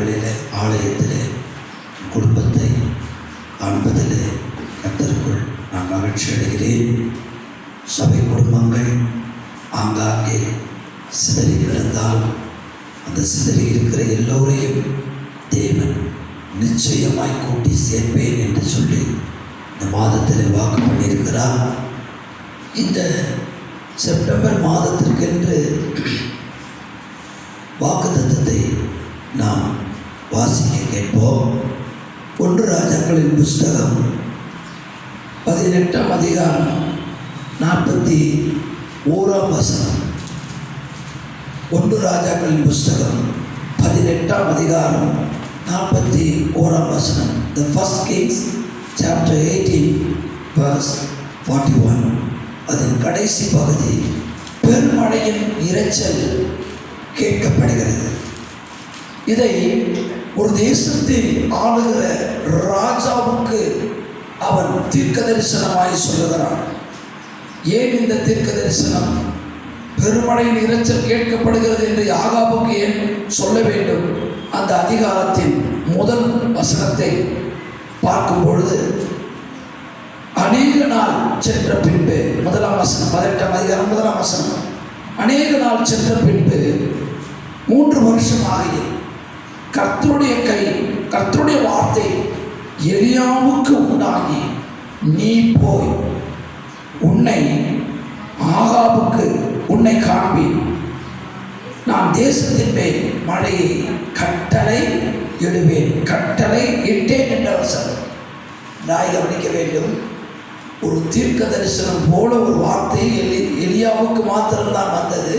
நாட்களில் ஆலயத்திலே குடும்பத்தை காண்பதிலே கர்த்தருக்குள் நான் மகிழ்ச்சி அடைகிறேன். சபை குடும்பங்கள் ஆங்காங்கே சிதறி கிடந்தாலும் அந்த சிதறி இருக்கிற எல்லோரையும் தேவன் நிச்சயமாய் கூட்டி சேர்ப்பேன் என்று சொல்லி இந்த மாதத்தில் வாக்கு பண்ணியிருக்கிறார். இந்த செப்டம்பர் மாதத்திற்கென்று வாக்குத்தத்தத்தை நாம் வாசிக்க கேட்போம். 1 ராஜாக்களின் புஸ்தகம் 18ஆம் அதிகாரம் 41ஆம் வசனம். 1 ராஜாக்களின் புஸ்தகம் 18ஆம் அதிகாரம் 41ஆம் வசனம். The First Kings chapter 18 verse 41. அதன் கடைசி பகுதி, பெருமழையின் இரைச்சல் கேட்கப்படுகிறது. இதை ஒரு தேசத்தில் ஆளுகிற ராஜாவுக்கு அவன் தீர்க்க தரிசனமாய் சொல்லுகிறான். ஏன் இந்த தீர்க்க தரிசனம்? பெருமழையின் இரைச்சல் கேட்கப்படுகிறது என்று ஆகாபுக்கு ஏன் சொல்ல வேண்டும்? அந்த அதிகாரத்தின் முதல் வசனத்தை பார்க்கும் பொழுது, அநேக நாள் சென்ற பின்பு, முதலாம் வசனம், 18ஆம் அதிகாரம் 1ஆம் வசனம், அநேக நாள் சென்ற பின்பு 3 வருஷம் ஆகிய கர்த்தருடைய வார்த்தை எலியாவுக்கு உண்டாகி, நீ போய் உன்னை காண்பி, நான் தேசத்தின் மேல் மழையை கட்டளை இடுவேன். கட்டளை இட்டேன் என்ற வசனம் கவனிக்க வேண்டும். ஒரு தீர்க்க தரிசனம் போல ஒரு வார்த்தை எலியாவுக்கு மாத்திரம்தான் வந்தது.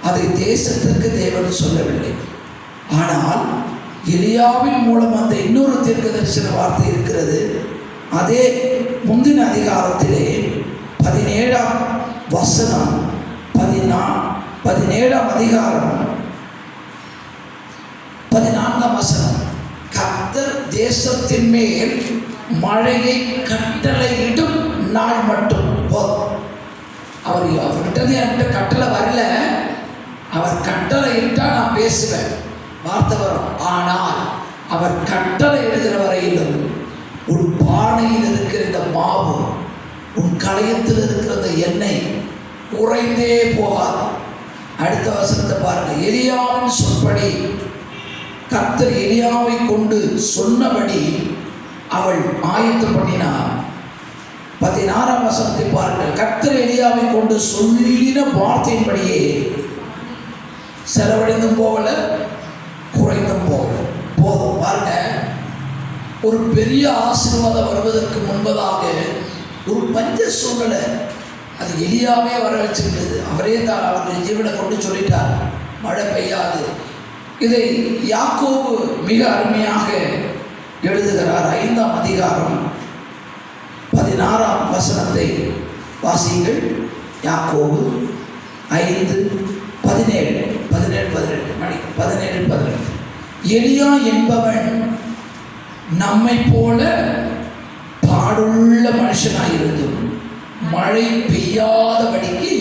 அதை தேசத்திற்கு தேவன் சொல்லவில்லை. ஆனால் எலியாவின் மூலம் வந்த இன்னொரு தீர்க்க தரிசன வார்த்தை இருக்கிறது. அதே முந்தின அதிகாரத்திலே 17ஆம் வசனம், 17ஆம் அதிகாரம் 14ஆம் வசனம், கர்த்தர் தேசத்தின் மேல் மழையை கட்டளையிடும் நாள் மட்டும் போதும். அவர்கிட்ட என்கிட்ட கட்டளை வரல, அவர் கட்டளை இட்டா நான் பேசுவேன், வார்த்தை வரும். ஆனால் அவர் கட்டளை எழுதுகிற வரையிலும் உன் பானையில் இருக்கிற இந்த மாவு, உன் களையத்தில் இருக்கிற இந்த எண்ணெய் குறைந்தே போகாது. அடுத்த வசனத்தை பாருங்க. எலியாவின் சொற்படி கர்த்தர் எலியாவை கொண்டு சொன்னபடி அவள் ஆயத்தம் பண்ணினார். 16ஆம் வசனத்தை பாருங்கள். கர்த்தர் எலியாவை கொண்டு சொல்லின வார்த்தையின்படியே செலவழிந்தும் போகல, குறைந்தும் போகல. போதும். பாருங்க, ஒரு பெரிய ஆசீர்வாதம் வருவதற்கு முன்பதாக ஒரு பஞ்ச சூழ்நிலை அது எலியாவே வர வச்சுக்கிட்டது. அவரே தான் அவருடைய ஜீவனை கொண்டு சொல்லிட்டார், மழை பெய்யாது. இதை யாக்கோபு மிக அருமையாக எழுதுகிறார். 5ஆம் அதிகாரம் 16ஆம் வசனத்தை வாசியுங்கள். யாக்கோபு 5:17 எலியா என்பவன் நம்மை போல பாடுள்ள மனுஷனாயிருந்தும் மழை பெய்யாதபடிக்கு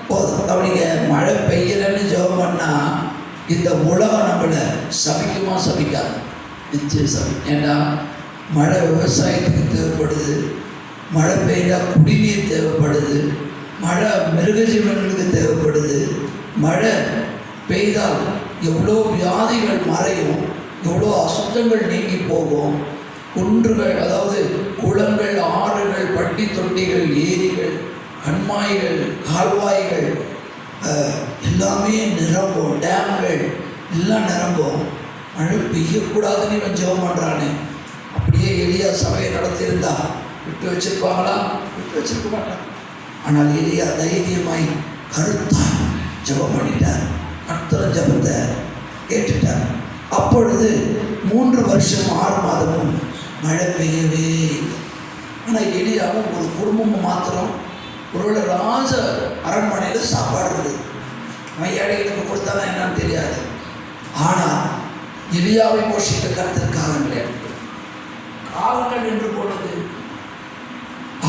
போதும். அப்படிங்க, மழை பெய்யலன்னு ஜெபம் பண்ணா இந்த உலகம் நம்மளை சபிக்குமா? சபிக்காது, நிச்சயம் சபி. ஏன்னா மழை விவசாயத்துக்கு தேவைப்படுது, மழை பெய்தா குடிநீர் தேவைப்படுது, மழை மிருக ஜீவன்களுக்கு தேவைப்படுது. மழை பெய்தால் எவ்வளோ வியாதிகள் மறையும், எவ்வளோ அசுத்தங்கள் நீங்கி போகும். குன்றுகள், அதாவது குளங்கள், ஆறுகள், பட்டி தொட்டிகள், ஏரிகள், கண்மாய்கள், கால்வாய்கள் எல்லாமே நிரம்பும். டேம்கள் எல்லாம் நிரம்பும். மழை பெய்யக்கூடாதுன்னு இவன் ஜெபம் பண்ணுறானே. அப்படியே எலியா சபையை நடத்தியிருந்தா விட்டு வச்சிருப்பாங்களா? விட்டு வச்சிருக்க மாட்டான். ஆனால் எலியா தைரியமாய் கருத்தாய் ஜெபம் பண்ணிட்டார். கர்த்தர் ஜெபத்தை கேட்டுட்டார். அப்பொழுது 3 வருஷம் 6 மாதமும் மழை பெய்யவே இல்லை. ஆனால் எலியாவும் ஒரு குடும்பமும் மாத்திரம் ஒருவேளை ராஜ அரண்மனையில் சாப்பாடு இருக்குது. அவன் ஏழைகளுக்கு கொடுத்தாலும் என்னன்னு தெரியாது. ஆனால் எலியாவை போஷிக்க கர்த்தர் காலங்கள் எடுத்து காலங்கள் என்று போனது,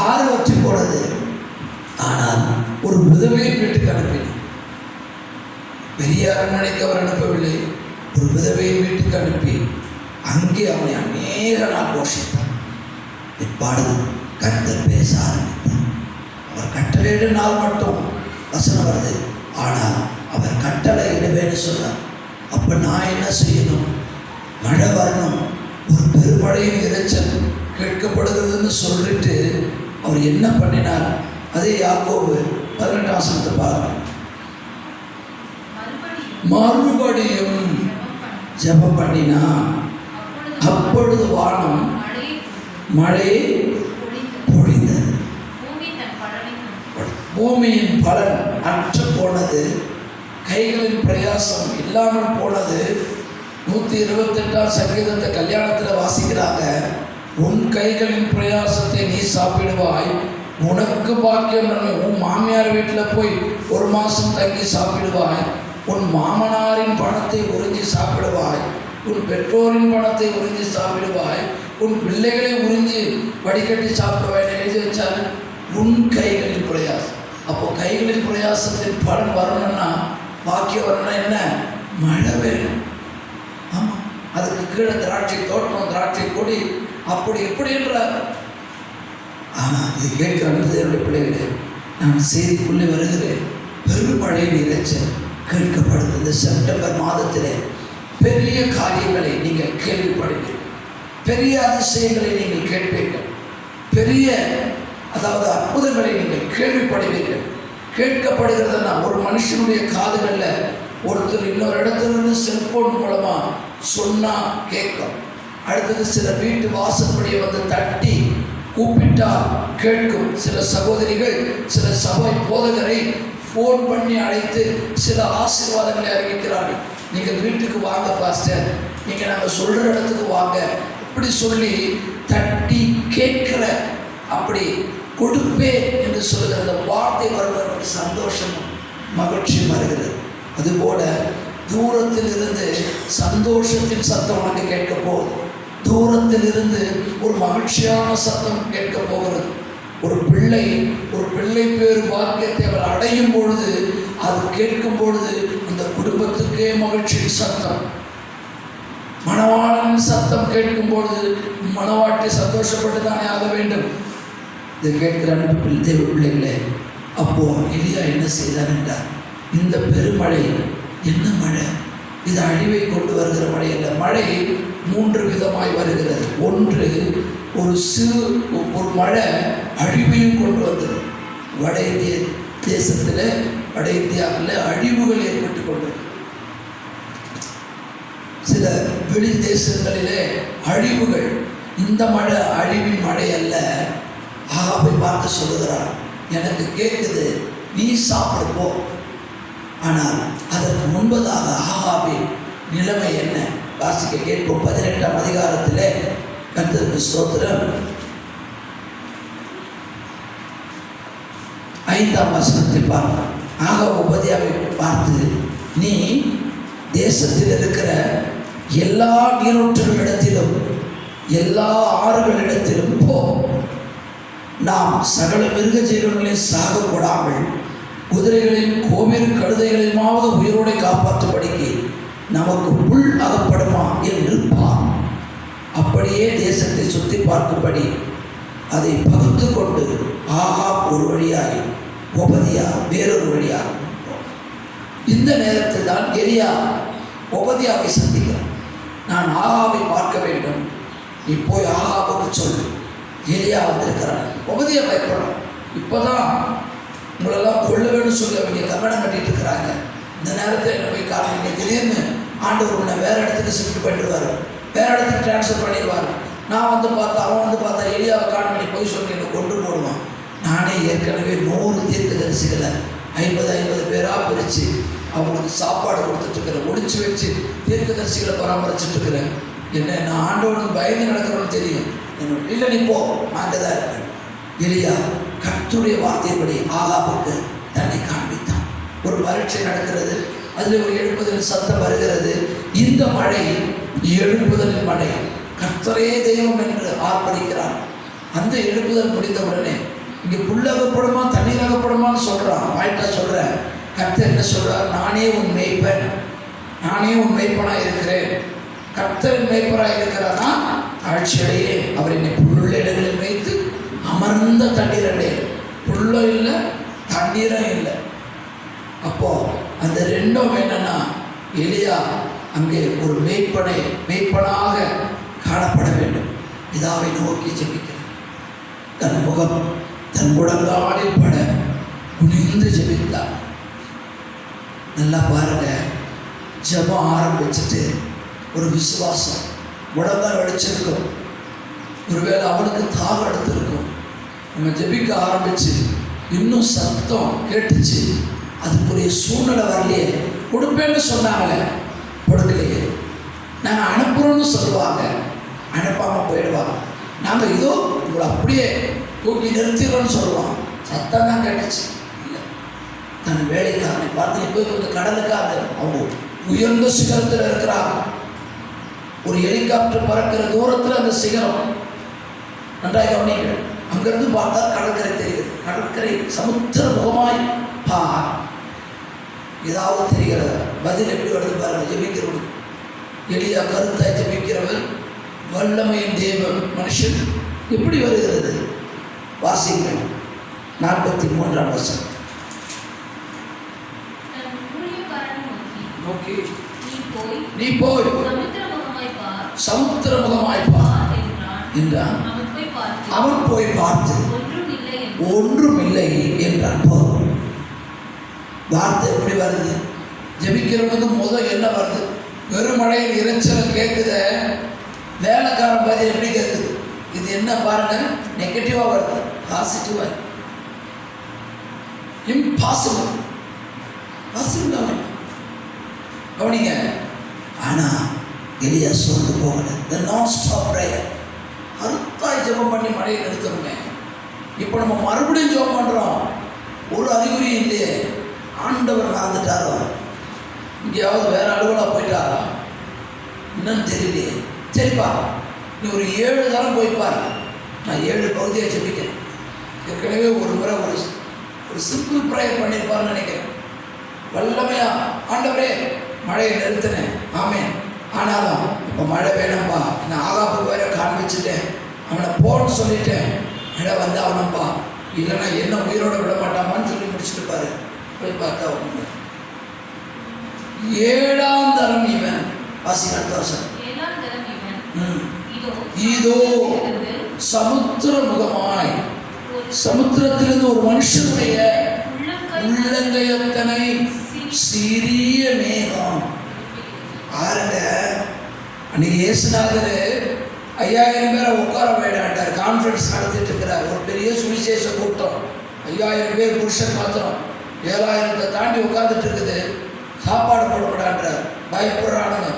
ஆறு வற்றி போனது. ஆனால் ஒரு விதவை வீட்டுக்கு அனுப்பினார். பெரிய அரண்மனைக்கு அவர் அனுப்பவில்லை, ஒரு விதவையின் வீட்டுக்கு அனுப்பி அங்கே அவனை அநேக நாள் போஷித்தார். பிற்பாடு கர்த்தர் பேச ஆரம்பித்தார். அவர் கட்டளையிட நாள் மட்டும் வசனம் வருது, ஆனால் அவர் கட்டளை இடவேன்னு சொன்னார். அப்போ நான் என்ன செய்யணும்? மழை வரணும், ஒரு பெருமழையின் இரைச்சல் கேட்கப்படுகிறதுன்னு சொல்லிட்டு அவர் என்ன பண்ணினார்? அதே யாக்கோபு 18 வசனத்தை பாருங்கள். மறுபடியும் ஜெபம் பண்ணினான். அப்பொழுது வானம் மழை பொழிந்தது. பூமியின் பலன் அற்று போனது, கைகளின் பிரயாசம் இல்லாமல் போனது. 128ஆம் சங்கீதத்தை கல்யாணத்தில் வாசிக்கிறாங்க. உன் கைகளின் பிரயாசத்தை நீ சாப்பிடுவாய், உனக்கு பாக்கியம் நன்மை. உன் மாமியார் வீட்டில் போய் ஒரு மாதம் தங்கி சாப்பிடுவாய், உன் மாமனாரின் பணத்தை உறிஞ்சி சாப்பிடுவாய், உன் பெற்றோரின் பணத்தை உறிஞ்சி சாப்பிடுவாய், உன் பிள்ளைகளை உறிஞ்சி வடிகட்டி சாப்பிடுவாய் எழுதி வச்சாரு. உன் கைகளின் பிரயாசம். அப்போ கைகளின் பிரயாசத்தின் பலன் வரணும்னா, பாக்கியம் வரணும்னா என்ன? மழை வேணும். ஆமாம், அதுக்கு கீழே திராட்சை தோட்டம், திராட்சை கொடி, அப்படி எப்படின்றார். ஆனால் இது கேட்கிற என்னுடைய பிள்ளைகளே, நான் செய்திக்குள்ளே வருகிறேன். பெருமழையின் இரைச்சல் கேட்கப்படுது. இந்த செப்டம்பர் மாதத்திலே பெரிய காரியங்களை நீங்கள் கேள்விப்படுவீர்கள், பெரிய அதிசயங்களை நீங்கள் கேட்பீர்கள், பெரிய அற்புதங்களை நீங்கள் கேள்விப்படுவீர்கள். கேட்கப்படுகிறதுனா ஒரு மனுஷனுடைய காதுகளில் ஒருத்தர் இன்னொரு இடத்துலேருந்து செல்போன் மூலமாக சொன்னால் கேட்கும். அடுத்தது சில வீட்டு வாசற்படியை வந்து தட்டி கூப்பிட்டால் கேட்கும். சில சகோதரிகள் சில சபை போதகரை ஃபோன் பண்ணி அழைத்து சில ஆசீர்வாதங்களை அறிவிக்கிறார்கள். நீங்கள் வீட்டுக்கு வாங்க பாஸ்டர், நீங்கள் நாங்கள் சொல்கிற இடத்துக்கு வாங்க, இப்படி சொல்லி தட்டி கேட்கிற, அப்படி கொடுப்பே என்று சொல்கிற அந்த வார்த்தை வருவதற்கு சந்தோஷமும் மகிழ்ச்சியும் வருகிறது. அதுபோல தூரத்தில் இருந்து சந்தோஷத்தின் சத்தம் உனக்கு கேட்க போகுது. தூரத்தில் இருந்து ஒரு மகிழ்ச்சியான சத்தம் கேட்க போகிறது. ஒரு பிள்ளை பேறு பாக்கியத்தை அவர் அடையும் பொழுது, அது கேட்கும் பொழுது அந்த குடும்பத்துக்கே மகிழ்ச்சியின் சத்தம். மணவாளனின் சத்தம் கேட்கும் பொழுது மணவாட்டி சந்தோஷப்பட்டு தானே ஆக வேண்டும். இதை கேட்கிற அன்பு தேவ பிள்ளைகளே, அப்போ எலியா என்ன செய்தார் என்றார், இந்த பெருமழை என்ன மழை? இது அழிவை கொண்டு வருகிற மழை அல்ல. மழை 3 விதமாய் வருகிறது. ஒன்று, ஒரு மழை அழிவையும் கொண்டு வந்தது. வட இந்திய தேசத்தில், வட இந்தியாவில் அழிவுகள் ஏற்பட்டு கொண்டது. சில வெளி தேசங்களிலே அழிவுகள். இந்த மழை அழிவின் மழை அல்ல. ஆகாபை பார்த்து சொல்லுகிறார், எனக்கு கேட்குது, நீ சாப்பிடுப்போ. ஆனால் அதற்கு முன்பதாக ஆகாபின் நிலைமை என்ன? வாசிக்க கேட்போம். 18ஆம் அதிகாரத்திலே கர்த்தருக்கு ஸ்தோத்திரம் 5ஆம் வசனத்தை பார்ப்போம். ஆகாப் உபதியாவை பார்த்து, நீ தேசத்தில் இருக்கிற எல்லா நீரூற்றுகளிடத்திலும் எல்லா ஆறுகளிடத்திலும் போ. நாம் சகல மிருக ஜீவன்களையும் சாகக்கூடாமல் குதிரைகளையும் கோவில் கழுதைகளையுமாவது உயிரோடு காப்பாற்றும்படிக்கு நமக்கு புல் அகப்படுமா என்று பார். அப்படியே தேசத்தை சுற்றி பார்க்கும்படி அதை பகுத்து கொண்டு ஆகாப் ஒரு வழியாய், உபதியா வேறொரு வழியாக. இந்த நேரத்தில் தான் எலியா உபதியாவை சந்திக்கிறார். நான் ஆகாவை பார்க்க வேண்டும், நீ போய் ஆகாவுக்கு சொல்லு, எலியா வந்திருக்கிறான். உபதியா பயப்படுறான். இப்போதான் உங்களெல்லாம் கொள்ள வேணும்னு சொல்லி அவங்க கவனம் கட்டிட்டு இருக்கிறாங்க. இந்த நேரத்தில் என்ன போய் காரணம், திடீர்னு ஆண்டவர் உன்னை வேறு இடத்துக்கு ஷிஃப்ட் பண்ணிடுவார், வேறு இடத்துக்கு ட்ரான்ஸ்ஃபர் பண்ணிடுவார். நான் வந்து பார்த்தா, அவன் வந்து பார்த்தா எலியாவை காரணம் பண்ணி போய் சொல்லி என்னை கொண்டு போடுவான். நானே ஏற்கனவே 100 தீர்க்கதரிசிகளை 50 பேராக பிரித்து அவங்களுக்கு சாப்பாடு கொடுத்துட்ருக்கிறேன், ஒடிச்சு வச்சு தீர்க்கதரிசிகளை பராமரிச்சுட்ருக்கிறேன். என்ன, நான் ஆண்டவனுக்கு பயந்து நடக்கிறவன்னு தெரியும். என்னோட இல்லை, நீ போ, நான் அங்கே தான் இருப்பேன். எலியா கர்த்தருடைய வார்த்தைப்படி ஆகாபுக்கு தன்னை காண்பித்தான். ஒரு பரீட்சை நடக்கிறது, அதில் ஒரு எழுப்புதல் சத்தம் வருகிறது. இந்த மழை எழுப்புதலின் மழை. கர்த்தரே தெய்வம் என்று ஆர்ப்பரிக்கிறார். அந்த எழுப்புதல் முடிந்தவுடனே இங்கே புல்லகப்படுமா தண்ணீர் அகப்படுமான்னு சொல்கிறான். வாய்ட்டா சொல்கிறேன். கர்த்தர் என்ன சொல்கிறார், நானே உன் மேய்ப்பன், நானே உன் மேய்ப்பனாக இருக்கிறேன், கர்த்தரின் மேய்ப்பராக இருக்கிறானா தாழ்ச்சியடையே. அவர் என்னை புல்லுள்ள இடங்களில் வைத்து அமர்ந்த தண்ணீர் அடையே. புல்லும் இல்லை, தண்ணீரும் இல்லை. அப்போ அந்த ரெண்டும் என்னன்னா, எலியா அங்கே ஒரு மேய்ப்பனாக காணப்பட வேண்டும். பிதாவை நோக்கி ஜெபிக்கிறார். தன் முகம் தன் முழங்காலில் பட குனிந்து ஜெபித்தார். நல்லா பாருங்க, ஜெபம் ஆரம்பிச்சுட்டு ஒரு விசுவாசம் முழங்கால் அடிச்சிருக்கும். ஒருவேளை அவனுக்கு தாகம் எடுத்திருக்கும். நம்ம ஜெபிக்க ஆரம்பிச்சு இன்னும் சத்தம் கேட்டுச்சு, அதுக்குரிய சூழ்நிலை வரலையே. கொடுப்பேன்னு சொன்னாங்களே, கொடுக்கலையே. நாங்கள் அனுப்புகிறோன்னு சொல்லுவாங்க, அனுப்பாமல் போயிடுவாங்க. நாங்கள் இதோ உங்களை அப்படியே தூக்கி நிறுத்திடுறோன்னு சொல்லுவாங்க. சத்தம் தான் கேட்டுச்சு. இல்லை, தன் வேலைக்காரனை பார்த்து போய் கொஞ்சம் கடலுக்காக அவங்க உயர்ந்த சிகரத்தில் இருக்கிறாங்க. ஒரு ஹெலிகாப்டர் பறக்கிற தூரத்தில் அந்த சிகரம். நன்றாக கவனிங்கள். அங்கிருந்து பார்த்தா கடற்கரை தெரியுது. கடற்கரை சமுத்திர முகமாய் பார். ஏதாவது தெரிகிறது? பதில் எப்படி வருது பாருங்க. ஜெபிக்கிறவன் எளியா கருத்தாய் ஜெபிக்கிறவன் வல்லமையின் தேவ மனுஷன் எப்படி வருகிறது? வாசிங்கள் 43ஆம் வசனம். நோக்கி நீ போய் சமுத்திர முகமாய் பார் என்றான். அவன் போய் பார்த்து ஒன்றும் இல்லை என்றான். வார்த்தை எப்படி வருது? ஜெபிக்கிறவனுக்கு முதல் என்ன வருது? பெருமழையில் இறைச்சலை கேட்குத. வேலைக்காரன் பதில் எப்படி கேட்குது? இது என்ன பாருங்க, நெகட்டிவா வருது, பாசிட்டிவா. இம்பாசிபிள் பாசிபிள் கவனிங்க. ஆனா எலியா சோர்ந்து போகல. த நான் ஸ்டாப் பிரேயர். கருத்தாய் ஜெபம் பண்ணி மழையை நிறுத்தணுமே. இப்போ நம்ம மறுபடியும் ஜெபம் பண்றோம், ஒரு அறிகுறி இல்லையே. ஆண்டவர் மறந்துட்டாரோ? இங்கேயாவது வேற அலுவலாக போயிட்டாரா? என்னன்னு தெரியலையே. சரிப்பா, நீ ஒரு 7 தரம் போய்ப்பார். நான் 7 பகுதியை ஜெபிக்கிறேன். ஏற்கனவே ஒரு முறை ஒரு சிம்பிள் ப்ரேயர் பண்ணியிருப்பார்னு நினைக்கிறேன். வல்லமையா ஆண்டவரே மழையை நிறுத்தினேன், ஆமே. ஆனாலும் இப்போ மழை வேணும்பா, நான் ஆகாப்பு வேற காண்பிச்சுட்டேன், அவனை போன்னு சொல்லிட்டேன், மழை வந்து அவனப்பா, இல்லைன்னா என்ன உயிரோட விட மாட்டாமான்னு சொல்லி முடிச்சுட்டு பாரு. போய் பார்த்தா ஒன்று 7ஆம் தரம் இவன் வாசி அடுத்த வருஷம். இதோ சமுத்திர முகமாய், சமுத்திரத்திலிருந்து ஒரு மனுஷனுடைய உள்ளங்கையத்தனை சிறிய மேகம். பாருங்க, அன்னைக்கு இயேசுநாதர் 5000 பேரை உட்கார வேண்டாட்டார். கான்ஃபரன்ஸ் நடத்திட்டு இருக்கிறார். ஒரு பெரிய சுவிசேஷ கூட்டம், 5000 பேர் புருஷன் மாத்திரம், 7000 தாண்டி உட்காந்துட்டு இருக்குது. சாப்பாடு போடக்கூடாதுன்றார். பயப்படுறானுங்க.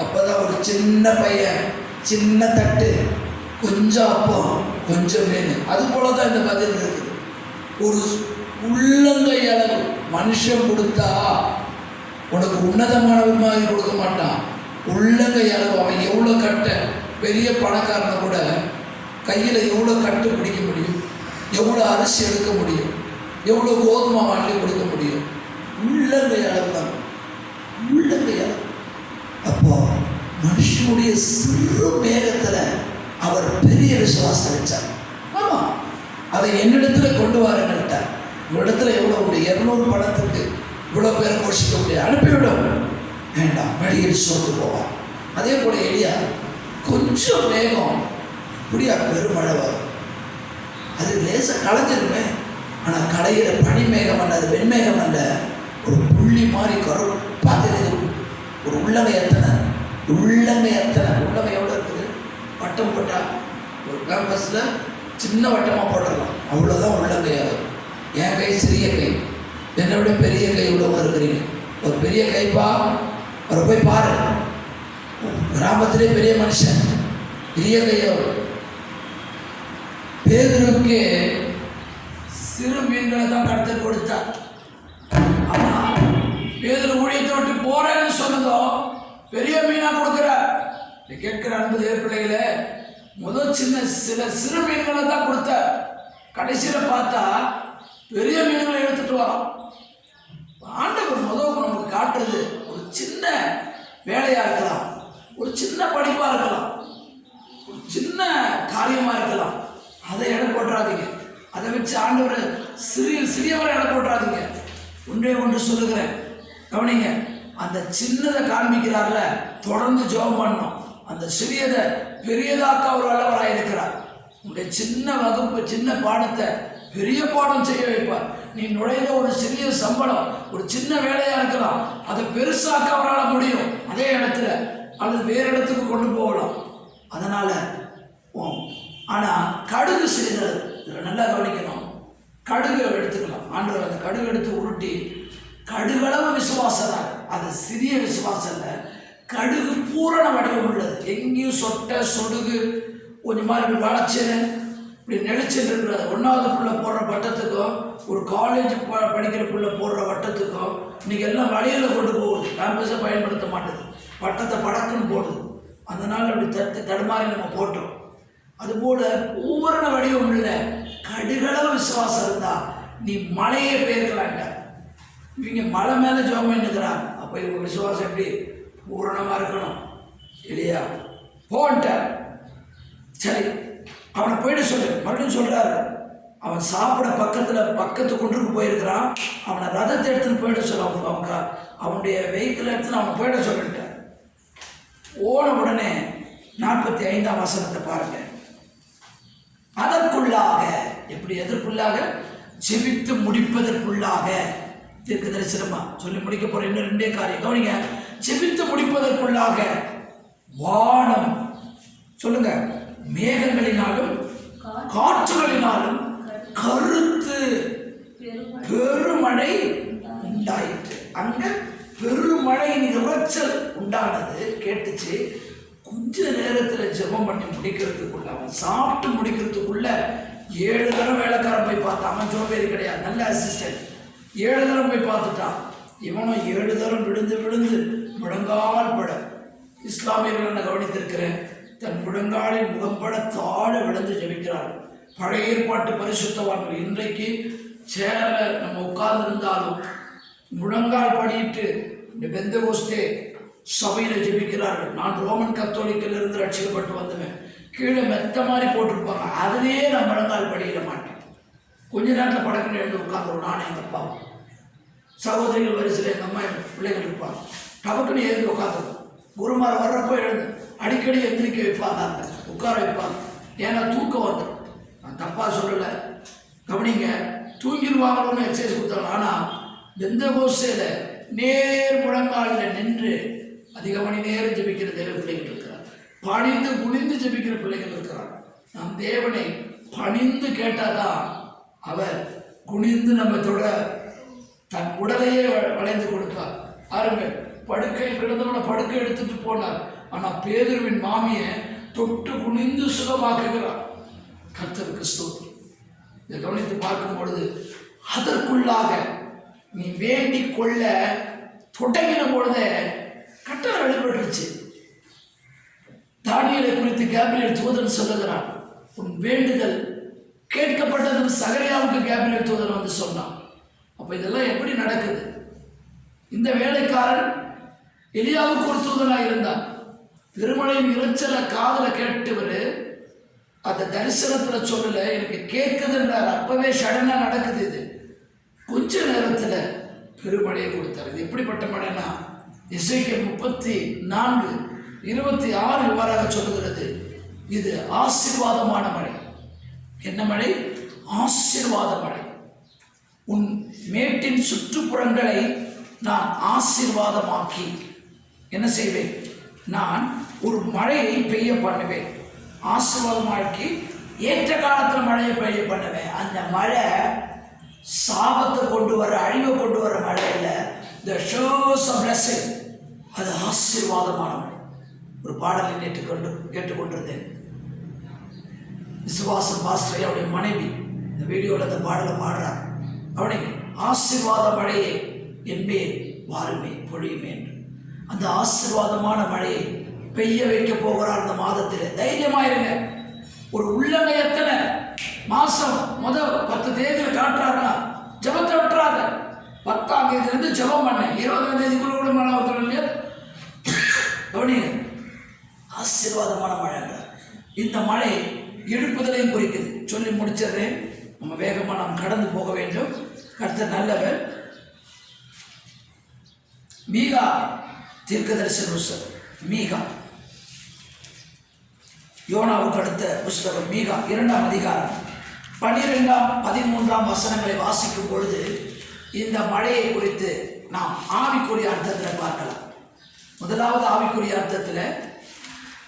அப்போதான் ஒரு சின்ன பையன், சின்ன தட்டு, கொஞ்சம் அப்பம், கொஞ்சம் மீன். அது போல தான் இந்த பதில் இருக்குது. ஒரு உள்ளங்கை அளவு மனுஷன் கொடுத்தா உனக்கு உன்னதமான மாதிரி கொடுக்க மாட்டான். உள்ளங்கை அளவு. அவன் எவ்வளோ கட்ட பெரிய பணக்காரனை கூட கையில் எவ்வளோ கட்டு பிடிக்க முடியும், எவ்வளோ அரிசி எடுக்க முடியும், எவ்வளோ கோதுமை வாங்கி கொடுக்க முடியும். உள்ளங்கை அளவு தான், உள்ளங்கை அளவு. அப்போ மனுஷனுடைய சிறு மேகத்தில் அவர் பெரிய விசுவாசம் வச்சார். ஆமாம், அதை என்னிடத்துல கொண்டு வாருங்கள்ட்டார். உங்களிடத்துல எவ்வளோ முடியும்? 200 பணத்துக்கு இவ்வளோ பேரை கோஷிக்க முடியாது, அனுப்பிவிடும். வேண்டாம், வழியில் சோர்ந்து போவார். அதே போல எலியா கொஞ்சம் மேகம் இப்படியா பெருமழை வரும். அது லேசாக களைஞ்சிருமே. ஆனால் களையிற பனி மேகம் அல்ல, அது வெண்மேகம் அல்ல, ஒரு புள்ளி மாதிரி கருப்பாக தெரியுது. ஒரு உள்ளங்கை எத்தனை, உள்ளங்கை எத்தனை, உள்ளங்கை எவ்வளோ இருக்குது? வட்டம் போட்டால் ஒரு கேம்பஸில் சின்ன வட்டமாக போட்டுடலாம், அவ்வளோதான் உள்ளங்கையாகும். என் கை சிறிய கை, என்னை விட பெரிய கை இவ்வளோ இருக்கிறீங்க. ஒரு பெரிய கைப்பா, அவரை போய் பாரு. கிராமத்திலே பெரிய மனுஷன், பெரிய கையோடு. பேதுருக்கு சிறு மீன்களை தான் கடத்த கொடுத்தார். ஆனால் பேதுரு ஊழியத்தை விட்டு போறேன்னு சொன்னதோ பெரிய மீனாக கொடுக்குறார். கேட்கிற அன்பு பிள்ளைகளே, முதல் சில சிறு மீன்களை தான் கொடுத்தார். கடைசியில் பார்த்தா பெரிய மீன்களை எடுத்துட்டு வரோம். ஆண்டவர் முதல் நமக்கு காட்டுறது ஒரு சின்ன வேலையாக இருக்கலாம், ஒரு சின்ன படிப்பாக இருக்கலாம், ஒரு சின்ன காரியமாக இருக்கலாம். அதை எடை போட்டுறாதீங்க. அதை வச்சு ஆண்டவர் சிறியவரை எடை போட்டுறாதீங்க. ஒன்றே ஒன்று சொல்லுகிறேன், கவனிங்க. அந்த சின்னதை காண்பிக்கிறார்ல, தொடர்ந்து ஜெபம் பண்ணணும். அந்த சிறியதை பெரியதாக்க அவர் வல்லவராக இருக்கிறார். உங்களுடைய சின்ன வகுப்பு, சின்ன பாடத்தை பெரிய பாடம் செய்ய வைப்பார். நீ நுழைந்த ஒரு சிறிய சம்பளம், ஒரு சின்ன வேலையா இருக்கலாம், அதை பெருசாக்க அவரால் முடியும். அதே இடத்துல அல்லது வேறு இடத்துக்கு கொண்டு போகலாம். அதனால ஆனா கடுகு செய்தது இதில் நல்லா கவனிக்கணும். கடுகு எடுத்துக்கலாம். ஆண்டவர் அந்த கடுகு எடுத்து உருட்டி, கடுகளவு விசுவாசம் தான், அது சிறிய விசுவாசம் இல்லை. கடுகு பூரண வடிவம் உள்ளது. எங்கேயும் சொட்டை சொடுகு கொஞ்சம் மாதிரி வளர்ச்சின்னு இப்படி நெளிச்சுட்டு இருக்கிறது. 1வது புள்ள போடுற வட்டத்துக்கும் ஒரு காலேஜ் படிக்கிற புள்ள போடுற வட்டத்துக்கும் இன்னைக்கு எல்லாம் வழியில் கொண்டு போகுது. கேம்பஸை பயன்படுத்த மாட்டேது, வட்டத்தை படக்குன்னு போடுது. அதனால அப்படி தடுமாறி நம்ம போட்டோம். அதுபோல பூரண வடிவம் இல்லை, கடுகளவு விசுவாசம் இருந்தா நீ மலையே பெயர்க்கலான்ட்ட. இவங்க மலை மேலே ஜெபம் பண்ணுகிறாங்க. அப்போ இவங்க விசுவாசம் எப்படி பூரணமாக இருக்கணும் இல்லையா? போன்ட்ட சரி, அவனை போயிட்டு சொல்லு. மறுபடியும் சொல்கிறாரு, அவன் சாப்பிட பக்கத்து குன்றுக்கு போயிருக்கிறான். அவனை ரதத்தை எடுத்துன்னு போயிட சொல்ல, அவனுடைய வெஹிக்கிள் எடுத்துன்னு அவனை போயிட சொல்லிட்டேன். ஓன உடனே 45ஆம் வசனத்தை பாருங்க. அதற்குள்ளாக, எப்படி எதற்குள்ளாக? ஜெபித்து முடிப்பதற்குள்ளாக. தீர்க்க தரிசனமா சொல்லி முடிக்க போற இன்னும் 2 காரியம் கவனிங்க. ஜெபித்து முடிப்பதற்குள்ளாக வானம், சொல்லுங்க, மேகங்களினாலும் காற்றுகளினாலும் கருத்து பெருமழை உண்டாயிற்று. அங்க பெருமழையின் இறைச்சல் உண்டானது கேட்டுச்சு. கொஞ்ச நேரத்தில் ஜெபம் பண்ணி முடிக்கிறதுக்குள்ள, அவன் சாப்பிட்டு முடிக்கிறதுக்குள்ள 7 தரம் வேலைக்காரன் போய் பார்த்தான். அவன் ஜோபேரி கிடையாது, நல்ல அசிஸ்டன்ட். 7 தரம் போய் பார்த்துட்டான். இவனும் 7 தரம் விழுந்து விழுந்து முழங்கால் பட, இஸ்லாமியர்கள் நான் கவனித்திருக்கிறேன், தன் முழங்காலில் முகம்பட தாழ விழுந்து ஜெபிக்கிறார்கள். பழைய ஏற்பாட்டு பரிசுத்தவான்கள் இன்றைக்கு சேரில் நம்ம உட்கார்ந்து இருந்தாலும் முழங்கால் படிட்டு இந்த பெந்தகோஸ்தே சபையில் ஜெபிக்கிறார்கள். நான் ரோமன் கத்தோலிக்கில் இருந்து ரட்சிக்கப்பட்டு வந்தவன். கீழே மெத்த மாதிரி போட்டிருப்பாங்க, அதிலேயே நான் முழங்கால் படியிட மாட்டேன். கொஞ்ச நேரத்தில் படக்குன்னு எழுந்து உட்காந்துருவோம். நானும் எங்கள் அப்பாவும், சகோதரிகள் வரிசையில் எங்கள் அம்மா பிள்ளைகள் இருப்பாங்க. டபக்குன்னு எழுந்து உட்காந்துருவோம். குருமார் வர்றப்போ எழுந்து அடிக்கடி எந்திரிக்க வைப்பாங்க, அந்த உட்கார வைப்பாங்க. ஏன்னா தூக்கம் வந்துடும். நான் தப்பாக சொல்லலை, கவனிங்க. தூங்கிடுவாங்களோன்னு எக்ஸசைஸ் கொடுத்தாங்க. ஆனால் பெந்தகோஸ்தேல நேர் முழங்காலில் நின்று அதிக மணி நேரம் ஜெபிக்கிற தேவ பிள்ளைகள் இருக்கிறார். பணிந்து குனிந்து ஜெபிக்கிற பிள்ளைகள் இருக்கிறார். நம் தேவனை பணிந்து கேட்டாதான் அவர் குனிந்து நம்ம தொட தன் உடலையே வளைந்து கொடுப்பார். ஆரம்ப படுக்கை விழுந்தவன படுக்கை எடுத்துட்டு போனார். ஆனால் பேதுருவின் மாமியை தொட்டு குனிந்து சுகமாக்குகிறார். கர்த்தருக்கு ஸ்தோத்திரம். இதை கவனித்து பார்க்கும் பொழுது அதற்குள்ளாக நீ வேண்டிக் கொள்ள தொடங்கின பொழுதே கட்டளை வெளிப்பட்டுருச்சு. தானியேலை குறித்து கேப்ரியல் தூதன் சொல்லுகிறான், உன் வேண்டுதல் கேட்கப்பட்டது. சகரியாவுக்கு கேப்ரியல் தூதன் வந்து சொன்னான். அப்ப இதெல்லாம் எப்படி நடக்குது? இந்த வேலைக்காரன் எலியாவுக்கு ஒரு தூதனாக இருந்தான். திருமலையின் இறைச்சலை காதல கேட்டவர் அந்த தரிசனத்தில் சொல்லல, எனக்கு கேட்குதுன்றார். அப்பவே சடனா நடக்குது. இது கொஞ்ச நேரத்தில் பெருமழையை கொடுத்தார். இது எப்படிப்பட்ட மழைனா, எசேக்கியேல் 34:26 இவ்வாறாக சொல்லுகிறது, இது ஆசீர்வாதமான மழை. என்ன மழை? ஆசீர்வாத மழை. உன் மேட்டின் சுற்றுப்புறங்களை நான் ஆசீர்வாதமாக்கி என்ன செய்வேன்? நான் ஒரு மழையை பெய்ய பண்ணுவேன். ஆசீர்வாதமாக்கி ஏற்ற காலத்தில் மழையை பெய்ய பண்ணுவேன். அந்த மழை சாபத்தை கொண்டு வர, அழிவை கொண்டு வர மழை இல்லை. The showers of blessing, அது ஆசீர்வாதமான மழை. ஒரு பாடலை கேட்டுக்கொண்டிருந்தேன். விசுவாசம் பாஸ்டர் அவருடைய மனைவி இந்த வீடியோவில் அந்த பாடலை பாடுறார். அவனுக்கு ஆசீர்வாத மழையை என்பேன் வாருமே பொழியுமே என்று. அந்த ஆசீர்வாதமான மழையை பெய்ய வைக்க போகிறார் இந்த மாதத்தில். தைரியமாயிருங்க. ஒரு உள்ளங்கை எத்தனை மாசம் 10 தேதியில் காட்டுறாருன்னா ஜபத்தை விட்டுறாத. 10ஆம் தேதியிலிருந்து ஜபம் பண்ண 20ஆம் தேதிக்குள்ள கூட மழை வந்துடும் இல்லையா? கவனிங்க, ஆசீர்வாதமான மழை. இந்த மழை எழுப்புதலையும் குறிக்குது. சொல்லி முடிச்சிடுறேன், நம்ம வேகமாக நாம் கடந்து போக வேண்டும். கர்த்தர் நல்லவர். மீகா தீர்க்கதரிசன புஸ்தகம், மீகா யோனாவுக்கு அடுத்த புஸ்தகம் மீகா 2ஆம் அதிகாரம் 12, 13 வசனங்களை வாசிக்கும் பொழுது இந்த மழையை குறித்து நாம் ஆவிக்குரிய அர்த்தத்தில் பார்க்கலாம். முதலாவது ஆவிக்குரிய அர்த்தத்தில்,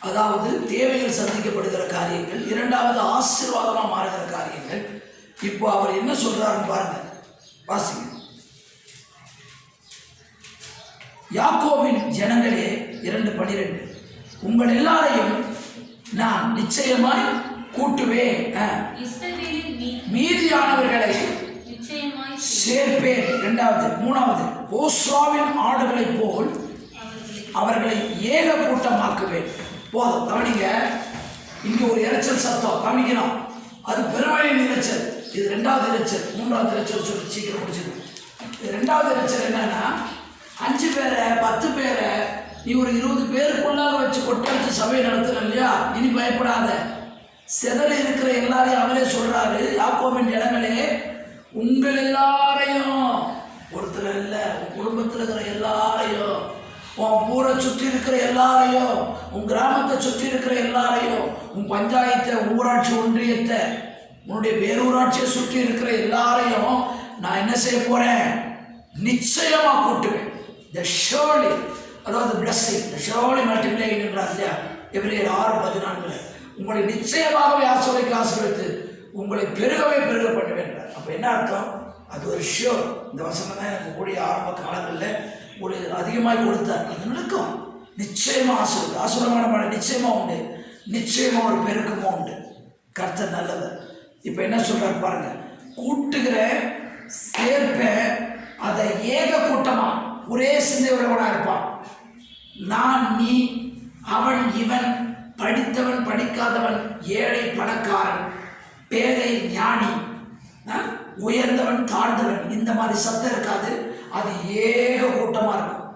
அதாவது தேவைகள் சந்திக்கப்படுகிற காரியங்கள். இரண்டாவது ஆசீர்வாதமாக மாறுகிற காரியங்கள். இப்போ அவர் என்ன சொல்றாருன்னு பாருங்க, வாசிங்க. யாக்கோபின் ஜனங்களே 2:12, உங்கள் எல்லாரையும் நான் நிச்சயமாய் கூட்டுவேன், மீதியானவர்களை சேர்ப்பேன். இரண்டாவது. மூணாவது, போஸ்ராவின் ஆடுகளை போல் அவர்களை ஏக கூட்டமாக்குவேன். போதும், கவனிங்க. இங்கே ஒரு இரைச்சல் சத்தம் கவனிக்கணும். அது பெருமழையின் இரைச்சல். இது 2வது இரைச்சல். 3வது இரைச்சல் சொல்லி சீக்கிரம் முடிச்சிடும். இது 2வது இரைச்சல் என்னன்னா, 5 பேரை 10 பேரை நீ ஒரு 20 பேருக்குள்ளாக வச்சு கொட்டடிச்சு சபை நடத்தணும் இல்லையா? இனி பயப்படாத. செதறி இருக்கிற எல்லாரையும் அவரே சொல்றாரு, யாக்கோபின் ஜனங்களே, உங்கள் எல்லாரையும், ஒருத்தர் இல்லை, உன் குடும்பத்தில் இருக்கிற எல்லாரையும், உன் ஊரை சுற்றி இருக்கிற எல்லாரையும், உன் கிராமத்தை சுற்றி இருக்கிற எல்லாரையும், உன் பஞ்சாயத்தை, ஊராட்சி ஒன்றியத்தை, உன்னுடைய பேரூராட்சியை சுற்றி இருக்கிற எல்லாரையும் நான் என்ன செய்ய போறேன்? நிச்சயமா கூட்டுவேன். The surely, அதாவது blessing, the surely multiplying என்றார் இல்லையா? எபிரேயர் 6:14, உங்களை நிச்சயமாகவே ஆசீர்வதித்து உங்களை பெருகவே பெருக பண்ணுவேன். அப்போ என்ன அர்த்தம்? அது ஒரு ஷியோர். இந்த வசனம் தான் எனக்கு கூடிய ஆரம்ப காலங்களில் ஒரு அதிகமாக கொடுத்தார். அது நடக்கும். நிச்சயமாக ஆசீர்வாதமான மழை நிச்சயமாக உண்டு. நிச்சயமாக ஒரு பெருக்கமும் உண்டு. கர்த்தர் நல்லவர். இப்போ என்ன சொல்றார் பாருங்க, கூட்டுகிற சேர்ப்ப, அதை ஏக கூட்டமா ஒரே சிந்தையுள்ளவனா இருப்பான். நான், நீ, அவன், இவன், படித்தவன், படிக்காதவன், ஏழை, பணக்காரன், பேதை, ஞானி, உயர்ந்தவன், தாழ்ந்தவன், இந்த மாதிரி சத்தம் இருக்காது. அது ஏக கூட்டமா இருக்கும்.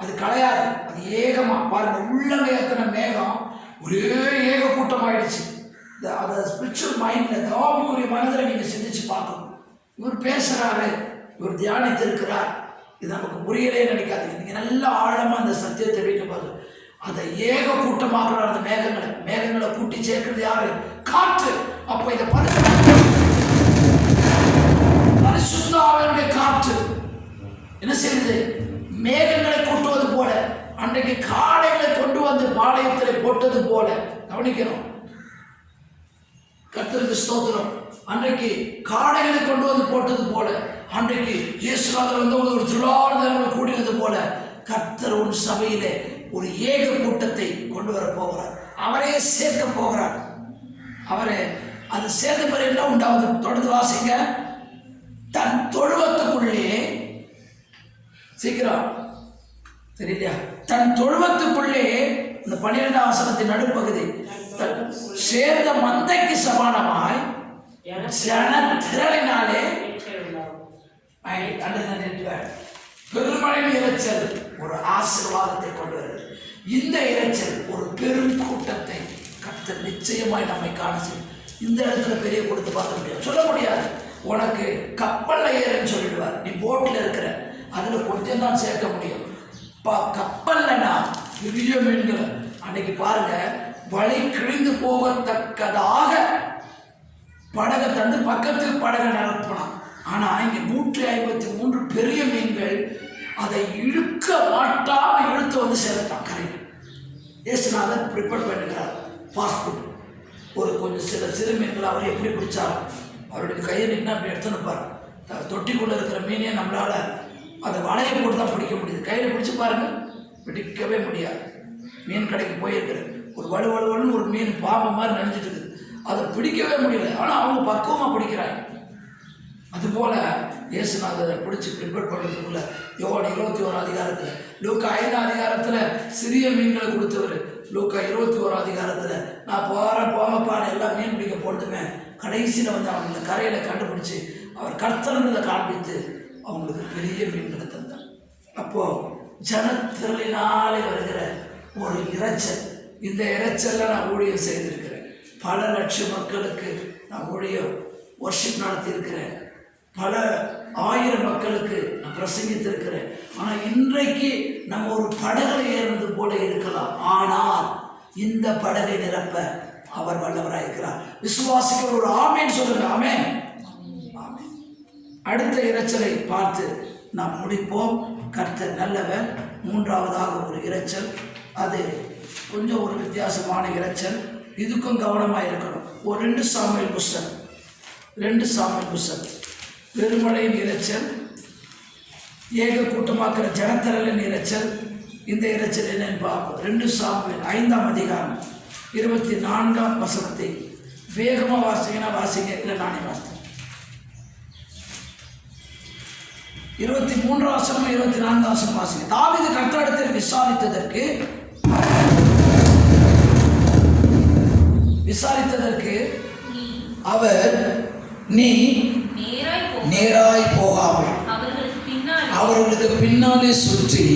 அது கிடையாது. அது ஏகமா பாருங்க. உள்ளங்க எத்தனை மேகம் ஒரே ஏக கூட்டம் ஆயிடுச்சு. அந்த ஸ்பிரிச்சுவல் மைண்ட்ல, ஆவிக்குரிய மனதில் நீங்க சிந்திச்சு பார்க்கணும். இவர் பேசுறாரு, இவர் தியானித்து இருக்கிறார், இது நமக்கு புரியலே நினைக்காதீங்க. நீங்க நல்லா ஆழமா அந்த சத்தியத்தை வீட்டு பாருங்க. அதை ஏக கூட்டமாக அந்த மேகங்களை கூட்டி சேர்க்கிறது யாரு? காற்று. அப்ப இதை பரிசுத்த ஆவியானவருடைய காற்று என்ன செய்யுது? மேகங்களை கூட்டுவது போல, அன்றைக்கு காடைகளை கொண்டு வந்து பாளையத்தில் போட்டது போல. கவனிக்கணும். கர்த்தருக்கு ஸ்தோத்திரம். அன்றைக்கு காடைகளை கொண்டு வந்து போட்டது போல, அன்றைக்கு இயேசுநாதர் வந்து ஒரு திருவிழா கூடினது போல, கர்த்தர் ஒரு சபையிலே ஒரு ஏக கூட்டத்தை கொண்டு வர போகிறார். அவரே சேர்க்க போகிறார். அவரே அது சேர்ந்த பிறகு என்ன உண்டாவது? தொடர்ந்து வாசிங்க. தன் தொழுவத்துக்குள்ளே, சீக்கிரம் தெரியலையா? தன் தொழுவத்துக்குள்ளே, இந்த 12ஆம் வசனத்தின் நடுப்பகுதி, சேர்ந்த மந்தைக்கு சமானமாய் ஜனத்திரளினாலே பெருமழையின் இரைச்சல் ஒரு ஆசீர்வாதத்தை கொண்டு வருது. இந்த இரைச்சல் ஒரு பெரும் கூட்டத்தை கர்த்தர் நிச்சயமாய் நம்மை காண செய்யும். இந்த இடத்துல பெரிய கொடுத்து பார்க்க முடியாது, சொல்ல முடியாது. உனக்கு கப்பல்ல ஏறன்னு சொல்லிடுவார். நீ போட்டில் இருக்கிற, அதுல கொஞ்சம் தான் சேர்க்க முடியும். கப்பல்லனா பெரிய மீன்கள். அன்னைக்கு பாருங்க, வழி கிழிந்து போகத்தக்கதாக படகை தந்து பக்கத்தில் படகை நிரப்பினான். ஆனா இங்க 153 பெரிய மீன்கள் அதை இழுக்க மாட்டாம இழுத்து வந்து சேர்த்தான் கரைக்கு. இயேசுநாதர் ப்ரிப்பேர் பண்ணுகிறார் ஃபாஸ்ட் ஃபுட். ஒரு கொஞ்சம் சிறு மீன்கள் அவர் எப்படி பிடிச்சாரோ, அவருடைய கையை நின்று அப்படி எடுத்துனுப்பார். தொட்டிக்குள்ள இருக்கிற மீனே நம்மளால அதை வலையை போட்டு தான் பிடிக்க முடியுது. கையில் பிடிச்சி பாருங்க, பிடிக்கவே முடியாது. மீன் கடைக்கு போயிருக்கிற ஒரு வலுவலுன்னு ஒரு மீன் பாம்பு மாதிரி நினைச்சிட்டு இருக்குது, அதை பிடிக்கவே முடியல. ஆனால் அவங்க பக்குவமாக பிடிக்கிறாங்க. அதுபோல இயேசுநாதரை பிடிச்சி ப்ரிப்பேர் பண்ணுறதுக்குள்ள யோவான் 21ஆம் அதிகாரத்தில், லூக்கா 5ஆம் அதிகாரத்தில் சிறிய மீன்களை கொடுத்தவர், லூக்கா 21ஆம் அதிகாரத்தில் நான் போங்கப்பான்னு எல்லாம் மீன் பிடிக்க போட்டுமே, கடைசியில் வந்து அவங்க இந்த கரையில் கண்டுபிடிச்சி அவர் கர்த்தர்ன்றதை காண்பித்து அவங்களுக்கு பெரிய மீன்களை தந்தார். அப்போது ஜனத்திரளினாலே வருகிற ஒரு இரைச்சல். இந்த இரைச்சலில் நான் ஊழியம் செய்திருக்கிறேன். பல லட்சம் மக்களுக்கு நான் ஊழியம் வர்ஷிப் நடத்தியிருக்கிறேன். பல ஆயிரம் மக்களுக்கு நான் பிரசங்கித்திருக்கிறேன். ஆனால் இன்றைக்கு நம்ம ஒரு படகுல ஏறுவது போல இருக்கலாம். ஆனால் இந்த படகை நிரப்ப அவர் வல்லவராக இருக்கிறார். விசுவாசிகள் ஒரு ஆமேன் சொல்லுங்க. ஆமேன். ஆமேன். அடுத்த இரைச்சலை பார்த்து நாம் முடிப்போம். கர்த்தர் நல்லவர். மூன்றாவதாக ஒரு இரைச்சல், அது கொஞ்சம் ஒரு வித்தியாசமான இரைச்சல். இதுக்கும் கவனமாக இருக்கணும். ஒரு 2 சாமுவேல் புஸ்தகம் பெருமழையின் இரைச்சல், ஏக கூட்டமாக்குற ஜனத்தரலின் இரைச்சல். இந்த இரைச்சல் என்னன்னு பார்ப்போம். 2 சாமுவேல் 5ஆம் அதிகாரம் 24ஆம் வசனத்தை வேகமாக வாசிங்கன்னா வாசிங்க, இல்லை நானே வாசித்தேன். 23ஆம் வசனம் 24ஆம் வசனம் வாசிங்க. தாவீது கர்த்தரிடத்தில் விசாரித்ததற்கு அவர், நீ நேராய் போகாமல் அவர்களுக்கு பின்னாலே சுற்றி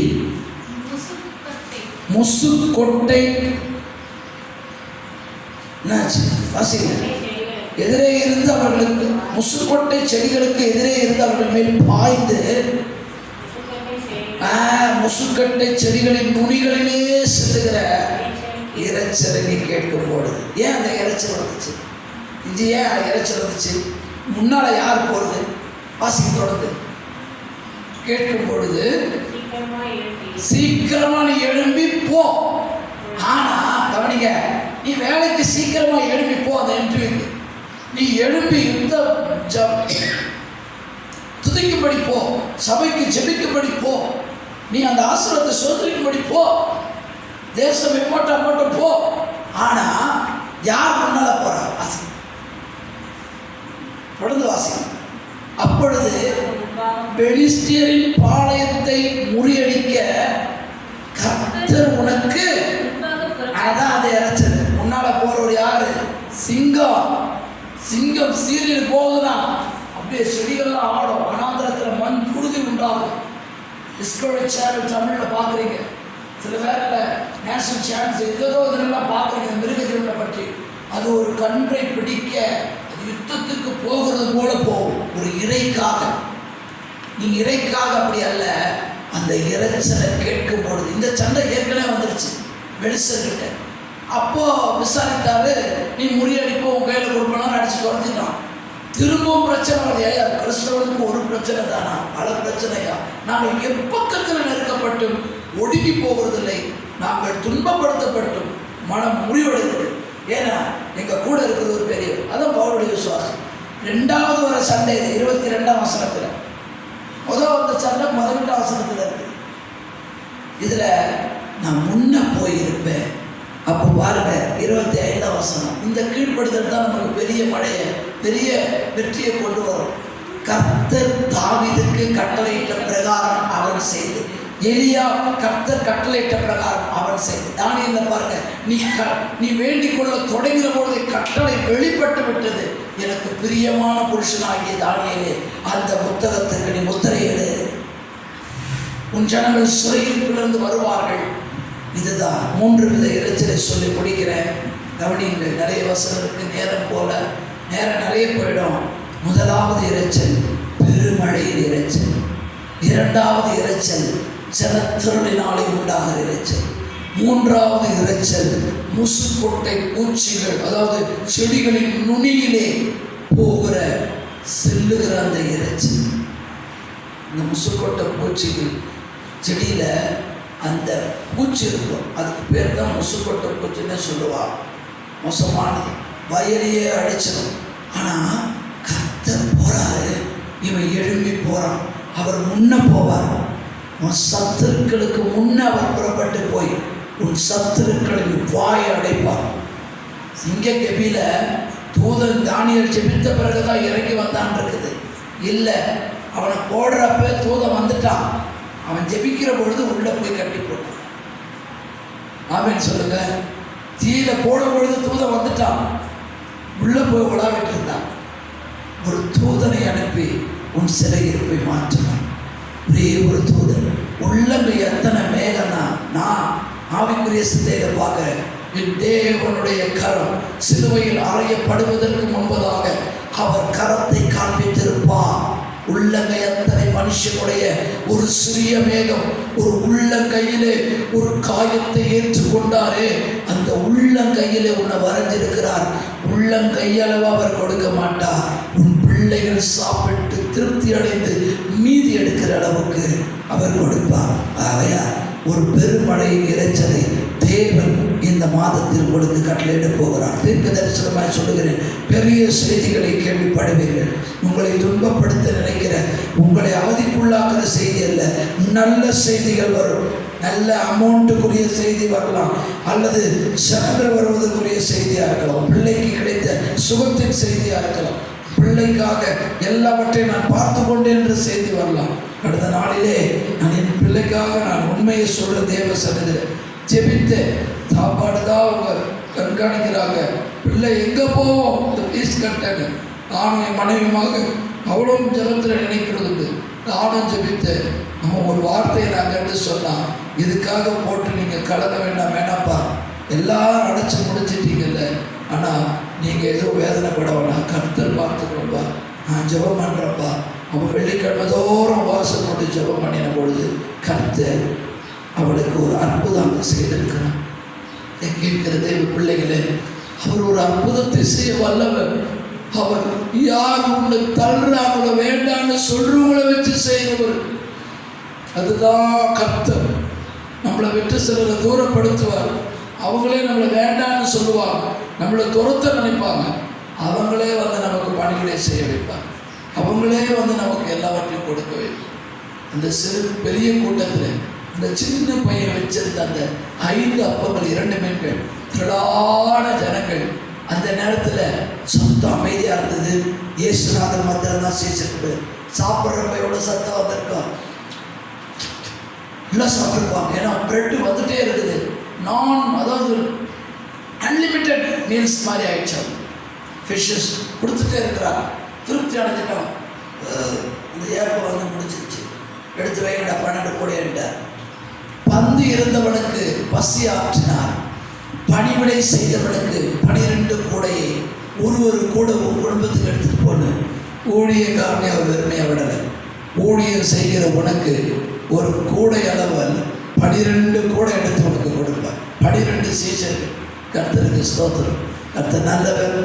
முசுக்கொட்டை எதிரே இருந்து அவர்களுக்கு, முசுக்கொட்டை செடிகளுக்கு எதிரே இருந்து அவர்கள் மேல் பாய்ந்து முசுக்கட்டை செடிகளின் நுனிகளிலே செல்லுகிற இரைச்சலை நீ கேட்கும் பொழுது. ஏன் அந்த இரைச்சல் வந்துச்சு? இது ஏன் இரைச்சல் வந்துச்சு? முன்னால் யார் போகிறது? வாசிக்க தொடர்ந்து கேட்கும் பொழுது சீக்கிரமா நீ எழும்பி போ. ஆனா கவனிங்க, நீ வேலைக்கு சீக்கிரமா எழும்பி போ. அந்த இன்டர்வியூக்கு நீ எழும்பி துதிக்கும்படி போ, சபைக்கு ஜெபிக்கும்படி போ, நீ அந்த ஆசீர்வாதத்தை சோதரிக்கும்படி போ, தேசம் மட்டும் போ. ஆனா யார் முன்னால போறா? வாசி, தொடர்ந்து வாசி. அப்பொழுது பெலிஸ்தியரின் பாளையத்தை முறியடிக்க கர்த்தர் உனக்கு, அதான் அதை இறைச்சது. முன்னால போறவர் யாரு? சிங்கம் சீரியல் போகுதுதான். அப்படியே செடிகள்லாம் ஆடும், வனாந்திரத்தில் மண் புழுதி உண்டாகும். டிஸ்கவரி சேனல் தமிழில் பார்க்குறீங்க, சில பேரில் நேஷனல் சேனல்ஸ் ஏதோ இதெல்லாம் பார்க்குறீங்க மிருகஜீவனை பற்றி. அது ஒரு கன்றை பிடிக்க யுத்தத்துக்கு போகிறது போல போகும். ஒரு இறைக்காக, நீங்க இறைக்காக அப்படி அல்ல. அந்த இறைச்சலை கேட்கும் பொழுது, இந்த சண்டை ஏற்கனவே வந்துருச்சு வெளிசர்கிட்ட. அப்போ விசாரித்தாரு, நீ முறியடிப்போ உன் கையில் கொடுப்பனாலும் அடிச்சு துரத்திட்டான். திரும்பவும் பிரச்சனை வரையா? கிறிஸ்தவனுக்கு ஒரு பிரச்சனை தானா? பல பிரச்சனையா? நாங்கள் எப்பக்கத்தில் நெருக்கப்பட்டும் ஒடுங்கி போகிறதில்லை, நாங்கள் துன்பப்படுத்தப்பட்டும் மனம் முறிவடைகிறது. ஏன்னா எங்கள் கூட இருக்கிறது ஒரு பெரியவர். அதான் பவுலுடைய விசுவாசம். 2வது வர சண்டை 22ஆம் வசனத்தில். முதல் வந்த சண்டை 18ஆம் வசனத்தில் இருக்குது. இதில் நான் முன்ன போயிருப்பேன். அப்போ பாருங்க 25ஆம் வசனம். இந்த கீழ்ப்படுதல் தான் நமக்கு பெரிய மழையை, பெரிய வெற்றியை கொண்டு வரும். கர்த்தர் தாவீதுக்கு கட்டளையிட்ட பிரகாரம் அவன் செய்து, எலியா கர்த்தர் கட்டளையிட்ட பிரகாரம் அவன் செய்து. தானியேல பாருங்க, நீ வேண்டிக் கொள்ள தொடங்கிற பொழுது கட்டளை வெளிப்பட்டு விட்டது. எனக்கு பிரியமான புருஷனாகிய தானியேலே, அந்த புத்தகத்துக்கு நீ முத்திரையிடு, உன் ஜனங்கள் சிறையிருப்பிலிருந்து வருவார்கள். இதுதான் 3 வித இறைச்சலை சொல்லி முடிக்கிறேன். கவனியுங்கள், நிறைய வசனங்களுக்கு நேரம் நிறைய போயிடும். முதலாவது இறைச்சல் பெருமழையின் இறைச்சல். 2வது இறைச்சல் ஜலத்திரளினாலே உண்டாகிற இறைச்சல். 3வது இறைச்சல் முசுக்கொட்டை பூச்சிகள், அதாவது செடிகளின் நுனியிலே போகிற செல்லுகிற அந்த இறைச்சல். இந்த முசுக்கொட்டை பூச்சிகள் செடியில் அந்த பூச்சி இருக்கும், அதுக்கு பேர் தான் முசுக்கொட்டை பூச்சின்னு சொல்லுவாள். மோசமானது, வயலையே அடிச்சிடும். ஆனால் கர்த்தர் போறாரு, இவன் எழும்பி போகிறான். அவர் முன்ன போவார். உன் சத்துருக்களுக்கு முன்ன அவர் புறப்பட்டு போய் உன் சத்துருக்களின் வாயை அடைப்பார். சிங்க கெபியில தூதன் தானியேல் ஜெபித்த பிறகுதான் இறங்கி வந்தான் இருக்குது. இல்லை, அவனை போடுறப்ப தூதன் வந்துட்டான். அவன் ஜெபிக்கிற பொழுது உள்ள போய் கட்டி போட்டான். ஆமேன்னு சொல்லுங்க. தீயில போடும் பொழுது தூதன் வந்துட்டான், உள்ள போய் உலாவிட்டு இருந்தான். ஒரு தூதனை அனுப்பி உன் சிறையிருப்பை மாற்றினான். ஒரே ஒரு தூதன். உள்ளங்க எத்தனை மேகம்னா, நான் ஆவிக்குரிய சிந்தையில பார்க்கிறேன். என் தேவனுடைய கரம் சிலுவையில் அறையப்படுவதற்கு முன்பதாக அவர் கரத்தை காண்பித்திருப்பார். உள்ளங்கை அத்தனை மனுஷனுடைய ஒரு சிறிய மேகம் ஒரு உள்ளங்கையிலே ஒரு காயத்தை ஏற்றுக்கொண்டாரே, அந்த உள்ளங்கையிலே உன்னை வரைஞ்சிருக்கிறார். உள்ளங்கையளவு அவர் கொடுக்க மாட்டார். உன் பிள்ளைகள் சாப்பிட்டு திருப்தி அடைந்து மீதி எடுக்கிற அளவுக்கு அவர் கொடுப்பார். ஆகையால் ஒரு பெருமழையின் இறைச்சலை தேவன் இந்த மாதத்தில் உங்களுக்கு கட்டளையிட போகிறார். தீர்க்க தரிசனமாய் சொல்லுகிறேன், பெரிய செய்திகளை கேள்விப்படுவீர்கள். உங்களை துன்பப்படுத்த நினைக்கிற, உங்களை அவதிக்குள்ளாக்குற செய்தி அல்ல, நல்ல செய்திகள் வரும். நல்ல அமௌண்ட்டுக்குரிய செய்தி வரலாம், அல்லது சனங்கள் வருவதற்குரிய செய்தியாக இருக்கலாம், பிள்ளைக்கு கிடைத்த சுகத்தின் செய்தியாக இருக்கலாம், பிள்ளைக்காக எல்லாவற்றையும் நான் பார்த்து கொண்டேன் என்ற செய்தி வரலாம். கடந்த நாளிலே நான் என் பிள்ளைக்காக நான் உண்மையை சொல்ல தேவ சன்னதியில் ஜெபித்தேன். சாப்பாடு தான் அவங்க கண்காணிக்கிறாங்க, பிள்ளை எங்கே போவோம் இந்த ஃபீஸ் கட்டன்னு நானும் என் மனைவியுமாக அவ்வளோ ஜபத்தில் நினைக்கிறது. நானும் ஜெபித்தேன். நம்ம ஒரு வார்த்தையை நான் கண்டு சொன்னான், இதுக்காக போட்டு நீங்கள் கலக்க வேண்டாம், வேணாப்பா, எல்லாரும் அடைச்சி முடிச்சிட்டீங்கல்ல, ஆனால் நீங்கள் எதுவும் வேதனைப்பட வேணாம், கர்த்தர் பார்த்துக்கோப்பா, நான் ஜெபம் பண்ணுறப்பா. அவன் வெள்ளிக்கிழமை தோறும் வாசல் கொண்டு ஜெபம் பண்ணின பொழுது கர்த்தர் அவளுக்கு ஒரு அற்புதம் செய்திருக்கிறான். கேட்கிற தேவ பிள்ளைகளே, அவர் ஒரு அற்புதத்தை செய்ய வல்லவர். அவர் யார் உங்களை தள்ளுறாங்களோ வேண்டான்னு சொல்றவங்களை வச்சு செய்கிறவர். அதுதான் கர்த்தர். நம்மளை விட்டு சிலரை தூரப்படுத்துவார். அவங்களே நம்மளை வேண்டான்னு சொல்லுவாங்க, நம்மளை துரத்த நினைப்பாங்க. அவங்களே வந்து நமக்கு பணிகளை செய்ய வைப்பார். அவங்களே வந்து நமக்கு எல்லாவற்றையும் கொடுக்க வைப்பார். அந்த சிறு பெரிய கூட்டத்தில் அந்த சின்ன பையன் வச்சிருந்த அந்த 5 அப்பங்கள் 2 மீன்கள், திரளான ஜனங்கள். அந்த நேரத்தில் சத்தம் அமைதியாக இருந்தது. இயேசுநாதர் மாத்திரம் தான் சீசருக்கு சாப்பிட்றப்ப எவ்வளோ சத்தம் வந்திருக்கோம், எல்லாம் சாப்பிட்ருப்பாங்க. ஏன்னா பிரெட்டு வந்துட்டே இருக்குது. அதாவது அன்லிமிட்டெட் மீல்ஸ் மாதிரி ஆயிடுச்சு. ஃபிஷ்ஷஸ் கொடுத்துட்டே இருக்கிறாங்க. திருப்தி அடைஞ்சிட்டோம். அந்த ஏப்பம் வந்து முடிச்சிருச்சு. எடுத்து வைங்கடா 12 கூடையிட்டார். பந்து இருந்தவனுக்கு பசி ஆற்றினார். பணிவிடை செய்தவனுக்கு 12 கூடையை ஒரு கூட உன் குடும்பத்துக்கு எடுத்துட்டு போன ஊழியக்காரனே அவர் வெறுமையாக விடலை. ஊழியம் செய்கிற உனக்கு ஒரு கூடை அளவல் 12 கூடை எடுத்து உனக்கு கொடுப்பார். 12 சீசர்கள். கர்த்தருக்கு ஸ்தோத்திரம். கர்த்தர் நல்லவர்.